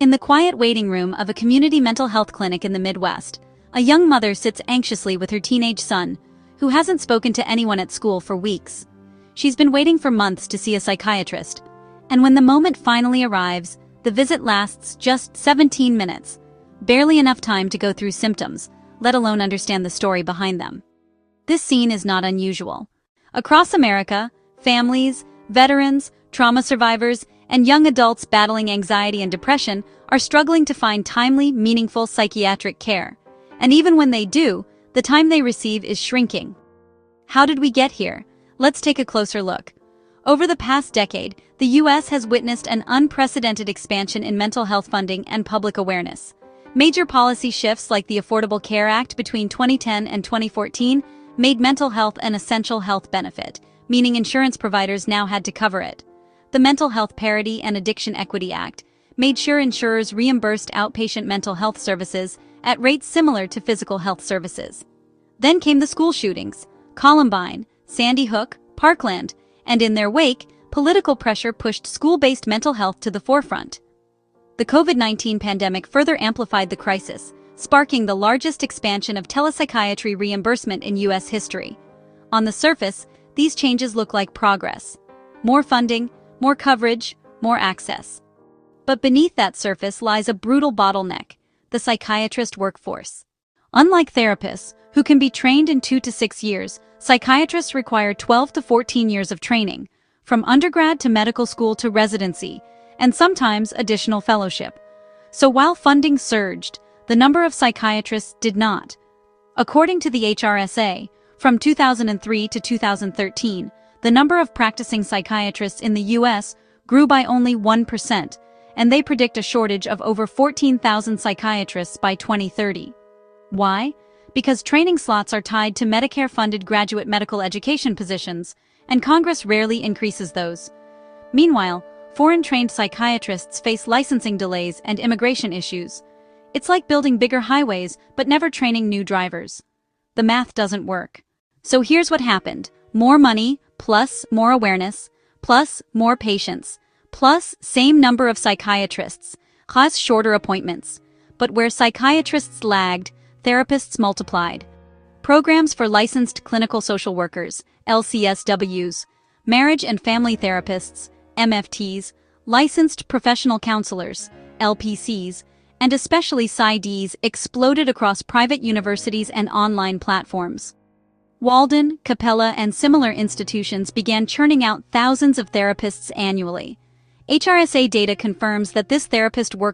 In the quiet waiting room of a community mental health clinic in the Midwest, a young mother sits anxiously with her teenage son, who hasn't spoken to anyone at school for weeks. She's been waiting for months to see a psychiatrist, and when the moment finally arrives, the visit lasts just 17 minutes, barely enough time to go through symptoms, let alone understand the story behind them. This scene is not unusual. Across America, families, veterans, trauma survivors, and young adults battling anxiety and depression are struggling to find timely, meaningful psychiatric care. And even when they do, the time they receive is shrinking. How did we get here? Let's take a closer look. Over the past decade, the U.S. has witnessed an unprecedented expansion in mental health funding and public awareness. Major policy shifts like the Affordable Care Act between 2010 and 2014 made mental health an essential health benefit, meaning insurance providers now had to cover it. The Mental Health Parity and Addiction Equity Act made sure insurers reimbursed outpatient mental health services at rates similar to physical health services. Then came the school shootings, Columbine, Sandy Hook, Parkland, and in their wake, political pressure pushed school-based mental health to the forefront. The COVID-19 pandemic further amplified the crisis, sparking the largest expansion of telepsychiatry reimbursement in U.S. history. On the surface, these changes look like progress. More funding, more coverage, more access. But beneath that surface lies a brutal bottleneck: the psychiatrist workforce. Unlike therapists, who can be trained in 2 to 6 years, psychiatrists require 12 to 14 years of training, from undergrad to medical school to residency, and sometimes additional fellowship. So while funding surged, the number of psychiatrists did not. According to the HRSA, from 2003 to 2013, the number of practicing psychiatrists in the U.S. grew by only 1%, and they predict a shortage of over 14,000 psychiatrists by 2030. Why? Because training slots are tied to Medicare-funded graduate medical education positions, and Congress rarely increases those. Meanwhile, foreign-trained psychiatrists face licensing delays and immigration issues. It's like building bigger highways but never training new drivers. The math doesn't work. So here's what happened: more money, plus more awareness, plus more patients, plus same number of psychiatrists, plus shorter appointments. But where psychiatrists lagged, therapists multiplied. Programs for licensed clinical social workers, LCSWs, marriage and family therapists, MFTs, licensed professional counselors, LPCs, and especially PsyDs exploded across private universities and online platforms. Walden, Capella, and similar institutions began churning out thousands of therapists annually. HRSA data confirms that this therapist workforce